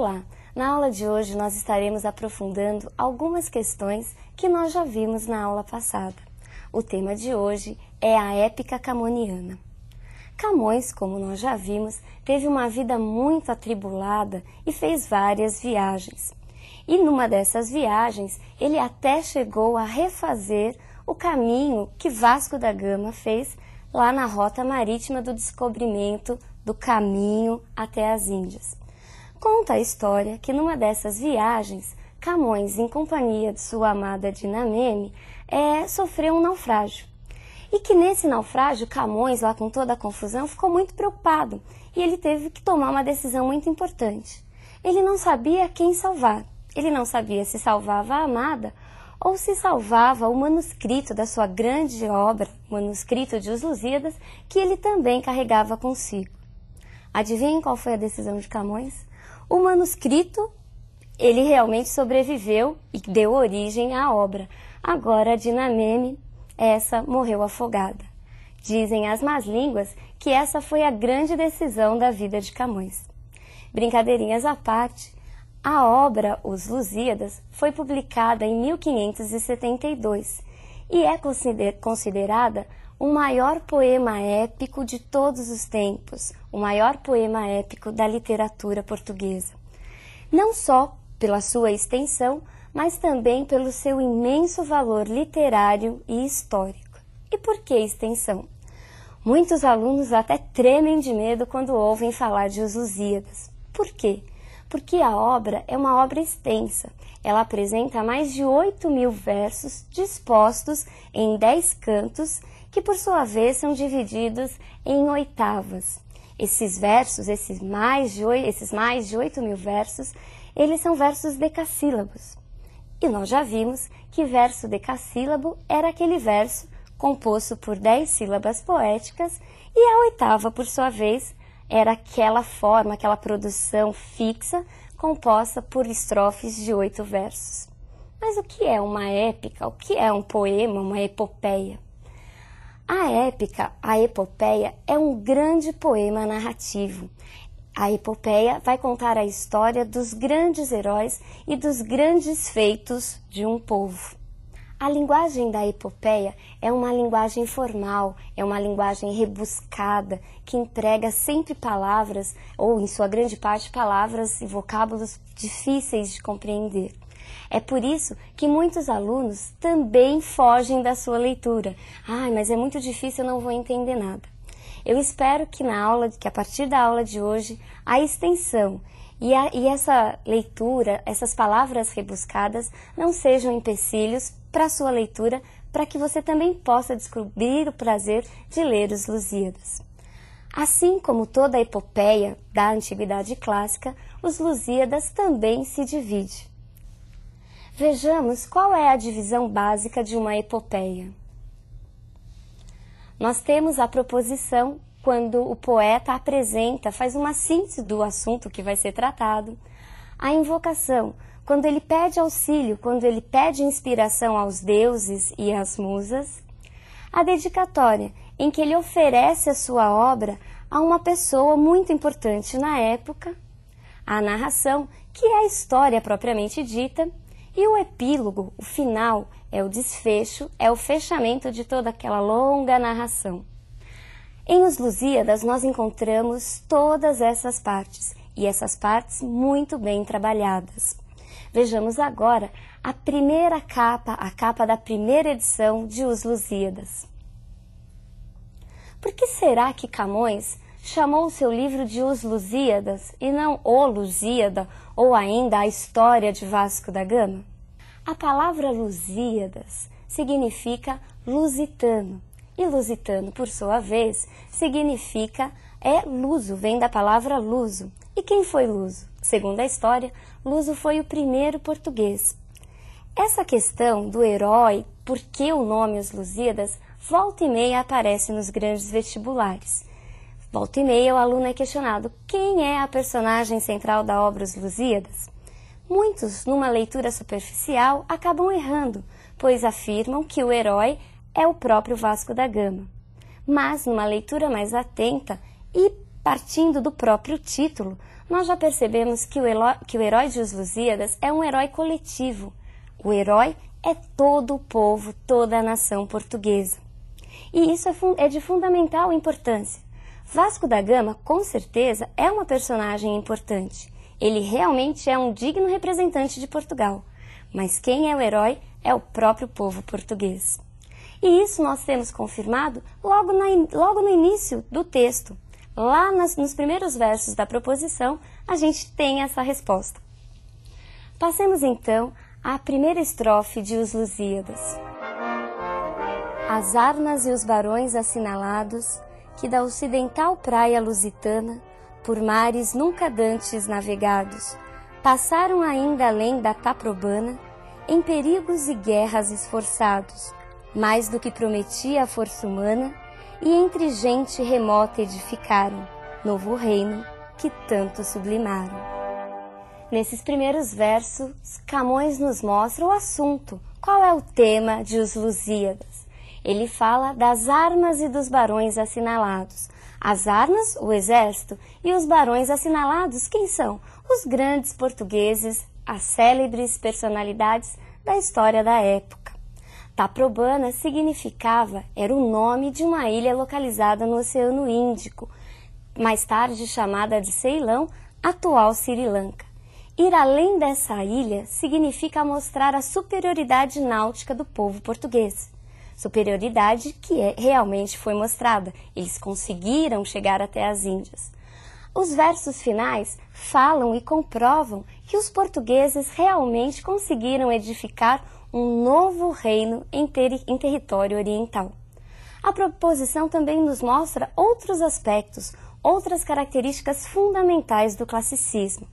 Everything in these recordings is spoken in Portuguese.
Olá! Na aula de hoje nós estaremos aprofundando algumas questões que nós já vimos na aula passada. O tema de hoje é a épica camoniana. Camões, como nós já vimos, teve uma vida muito atribulada e fez várias viagens. E numa dessas viagens, ele até chegou a refazer o caminho que Vasco da Gama fez lá na rota marítima do descobrimento do caminho até as Índias. Conta a história que numa dessas viagens, Camões, em companhia de sua amada Dinameme, sofreu um naufrágio. E que nesse naufrágio, Camões, lá com toda a confusão, ficou muito preocupado e ele teve que tomar uma decisão muito importante. Ele não sabia quem salvar. Ele não sabia se salvava a amada ou se salvava o manuscrito da sua grande obra, o manuscrito de Os Lusíadas, que ele também carregava consigo. Adivinhem qual foi a decisão de Camões? O manuscrito, ele realmente sobreviveu e deu origem à obra. Agora a Dinameme, essa morreu afogada. Dizem as más línguas que essa foi a grande decisão da vida de Camões. Brincadeirinhas à parte, a obra Os Lusíadas foi publicada em 1572 e é considerada o maior poema épico de todos os tempos, o maior poema épico da literatura portuguesa. Não só pela sua extensão, mas também pelo seu imenso valor literário e histórico. E por que extensão? Muitos alunos até tremem de medo quando ouvem falar de Os Lusíadas. Por quê? Porque a obra é uma obra extensa. Ela apresenta mais de 8.000 versos dispostos em 10 cantos, que por sua vez são divididos em oitavas. Esses versos, esses mais de 8.000 versos, eles são versos decassílabos. E nós já vimos que verso decassílabo era aquele verso composto por 10 sílabas poéticas e a oitava, por sua vez, era aquela forma, aquela produção fixa composta por estrofes de 8 versos. Mas o que é uma épica? O que é um poema, uma epopeia? A épica, a epopeia, é um grande poema narrativo. A epopeia vai contar a história dos grandes heróis e dos grandes feitos de um povo. A linguagem da epopeia é uma linguagem formal, é uma linguagem rebuscada, que emprega sempre palavras, ou em sua grande parte palavras e vocábulos difíceis de compreender. É por isso que muitos alunos também fogem da sua leitura. Mas é muito difícil, eu não vou entender nada. Eu espero que a partir da aula de hoje, a extensão e essa leitura, essas palavras rebuscadas, não sejam empecilhos para a sua leitura, para que você também possa descobrir o prazer de ler Os Lusíadas. Assim como toda a epopeia da Antiguidade Clássica, Os Lusíadas também se divide. Vejamos qual é a divisão básica de uma epopeia. Nós temos a proposição, quando o poeta apresenta, faz uma síntese do assunto que vai ser tratado. A invocação, quando ele pede auxílio, quando ele pede inspiração aos deuses e às musas. A dedicatória, em que ele oferece a sua obra a uma pessoa muito importante na época. A narração, que é a história propriamente dita. E o epílogo, o final, é o desfecho, é o fechamento de toda aquela longa narração. Em Os Lusíadas nós encontramos todas essas partes, e essas partes muito bem trabalhadas. Vejamos agora a primeira capa, a capa da primeira edição de Os Lusíadas. Por que será que Camões chamou o seu livro de Os Lusíadas e não O Lusíada ou ainda A História de Vasco da Gama? A palavra Lusíadas significa lusitano e lusitano, por sua vez, significa luso, vem da palavra luso. E quem foi Luso? Segundo a história, Luso foi o primeiro português. Essa questão do herói, por que o nome Os Lusíadas, volta e meia aparece nos grandes vestibulares. Volta e meia o aluno é questionado: quem é a personagem central da obra Os Lusíadas? Muitos, numa leitura superficial, acabam errando, pois afirmam que o herói é o próprio Vasco da Gama. Mas, numa leitura mais atenta e partindo do próprio título, nós já percebemos que o herói de Os Lusíadas é um herói coletivo. O herói é todo o povo, toda a nação portuguesa. E isso é de fundamental importância. Vasco da Gama, com certeza, é uma personagem importante. Ele realmente é um digno representante de Portugal. Mas quem é o herói é o próprio povo português. E isso nós temos confirmado logo no início do texto. Lá nos primeiros versos da proposição, a gente tem essa resposta. Passemos então à primeira estrofe de Os Lusíadas. As armas e os barões assinalados, que da ocidental praia lusitana, por mares nunca dantes navegados, passaram ainda além da Taprobana, em perigos e guerras esforçados, mais do que prometia a força humana, e entre gente remota edificaram novo reino que tanto sublimaram. Nesses primeiros versos, Camões nos mostra o assunto. Qual é o tema de Os Lusíadas? Ele fala das armas e dos barões assinalados. As armas, o exército, e os barões assinalados, quem são? Os grandes portugueses, as célebres personalidades da história da época. Taprobana era o nome de uma ilha localizada no Oceano Índico, mais tarde chamada de Ceilão, atual Sri Lanka. Ir além dessa ilha significa mostrar a superioridade náutica do povo português. Superioridade que realmente foi mostrada. Eles conseguiram chegar até as Índias. Os versos finais falam e comprovam que os portugueses realmente conseguiram edificar um novo reino em território oriental. A proposição também nos mostra outros aspectos, outras características fundamentais do classicismo.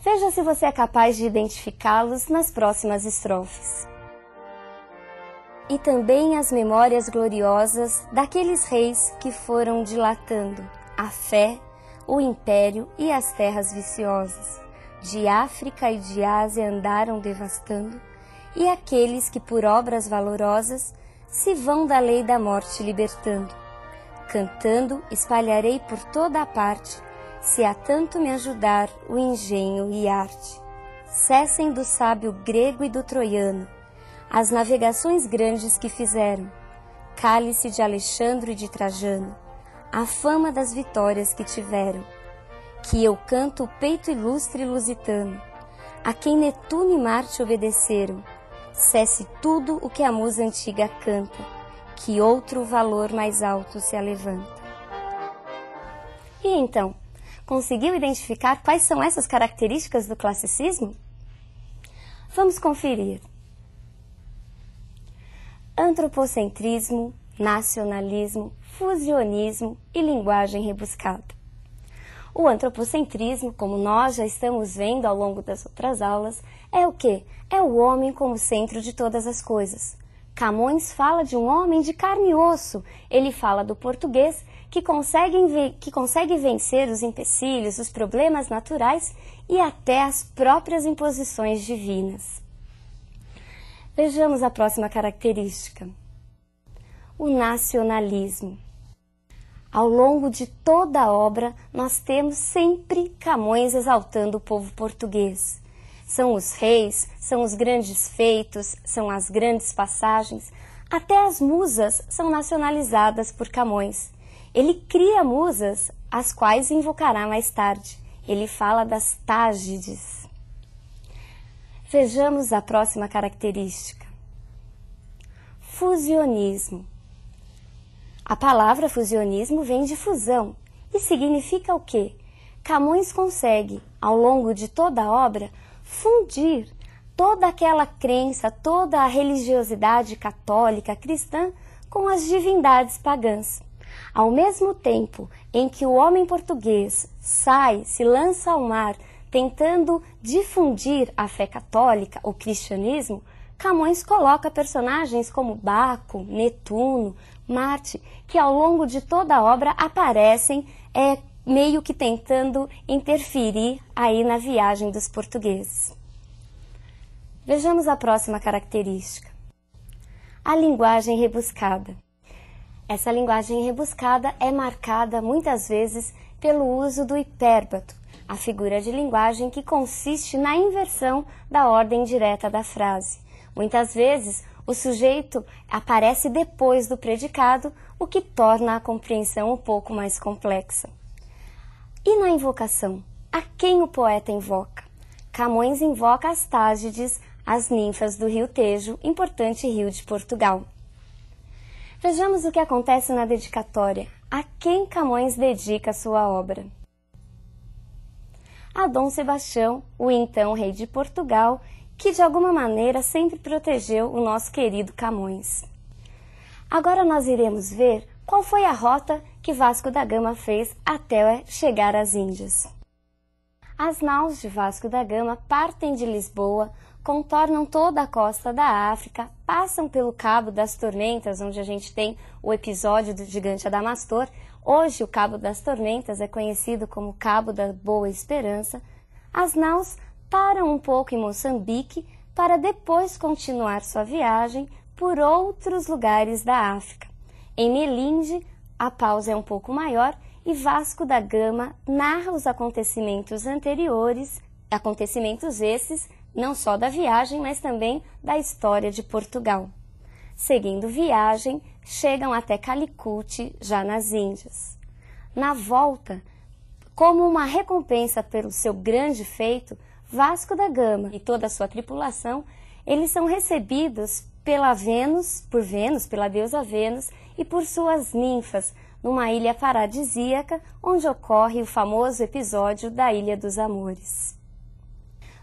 Veja se você é capaz de identificá-los nas próximas estrofes. E também as memórias gloriosas daqueles reis que foram dilatando a fé, o império e as terras viciosas, de África e de Ásia andaram devastando, e aqueles que por obras valorosas se vão da lei da morte libertando. Cantando espalharei por toda a parte, se a tanto me ajudar o engenho e arte. Cessem do sábio grego e do troiano as navegações grandes que fizeram, cálice de Alexandre e de Trajano, a fama das vitórias que tiveram, que eu canto o peito ilustre lusitano, a quem Netuno e Marte obedeceram, cesse tudo o que a musa antiga canta, que outro valor mais alto se alevanta. E então, conseguiu identificar quais são essas características do classicismo? Vamos conferir. Antropocentrismo, nacionalismo, fusionismo e linguagem rebuscada. O antropocentrismo, como nós já estamos vendo ao longo das outras aulas, é o quê? É o homem como centro de todas as coisas. Camões fala de um homem de carne e osso. Ele fala do português que consegue vencer os empecilhos, os problemas naturais e até as próprias imposições divinas. Vejamos a próxima característica. O nacionalismo. Ao longo de toda a obra, nós temos sempre Camões exaltando o povo português. São os reis, são os grandes feitos, são as grandes passagens, até as musas são nacionalizadas por Camões. Ele cria musas, as quais invocará mais tarde. Ele fala das Tágides. Vejamos a próxima característica. Fusionismo. A palavra fusionismo vem de fusão e significa o quê? Camões consegue, ao longo de toda a obra, fundir toda aquela crença, toda a religiosidade católica cristã com as divindades pagãs. Ao mesmo tempo em que o homem português se lança ao mar, tentando difundir a fé católica, o cristianismo, Camões coloca personagens como Baco, Netuno, Marte, que ao longo de toda a obra aparecem meio que tentando interferir aí na viagem dos portugueses. Vejamos a próxima característica. A linguagem rebuscada. Essa linguagem rebuscada é marcada muitas vezes pelo uso do hipérbato, a figura de linguagem que consiste na inversão da ordem direta da frase. Muitas vezes, o sujeito aparece depois do predicado, o que torna a compreensão um pouco mais complexa. E na invocação? A quem o poeta invoca? Camões invoca as Tágides, as ninfas do rio Tejo, importante rio de Portugal. Vejamos o que acontece na dedicatória. A quem Camões dedica sua obra? A Dom Sebastião, o então rei de Portugal, que de alguma maneira sempre protegeu o nosso querido Camões. Agora nós iremos ver qual foi a rota que Vasco da Gama fez até chegar às Índias. As naus de Vasco da Gama partem de Lisboa, contornam toda a costa da África, passam pelo Cabo das Tormentas, onde a gente tem o episódio do gigante Adamastor. Hoje o Cabo das Tormentas é conhecido como Cabo da Boa Esperança. As naus param um pouco em Moçambique para depois continuar sua viagem por outros lugares da África. Em Melinde, a pausa é um pouco maior e Vasco da Gama narra os acontecimentos anteriores, acontecimentos esses não só da viagem, mas também da história de Portugal. Seguindo viagem, chegam até Calicut, já nas Índias. Na volta, como uma recompensa pelo seu grande feito, Vasco da Gama e toda a sua tripulação, eles são recebidos pela deusa Vênus e por suas ninfas, numa ilha paradisíaca, onde ocorre o famoso episódio da Ilha dos Amores.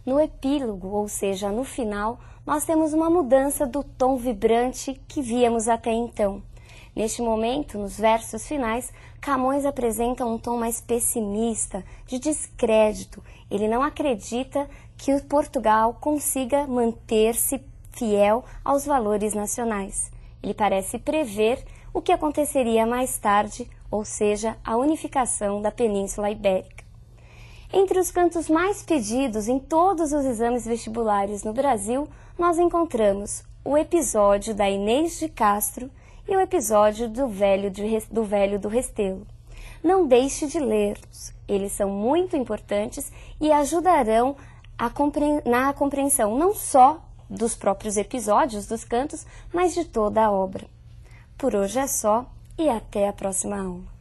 No epílogo, ou seja, no final, nós temos uma mudança do tom vibrante que víamos até então. Neste momento, nos versos finais, Camões apresenta um tom mais pessimista, de descrédito. Ele não acredita que o Portugal consiga manter-se fiel aos valores nacionais. Ele parece prever o que aconteceria mais tarde, ou seja, a unificação da Península Ibérica. Entre os cantos mais pedidos em todos os exames vestibulares no Brasil, nós encontramos o episódio da Inês de Castro e o episódio do Velho do Restelo. Não deixe de lê-los, eles são muito importantes e ajudarão na compreensão não só dos próprios episódios dos cantos, mas de toda a obra. Por hoje é só e até a próxima aula.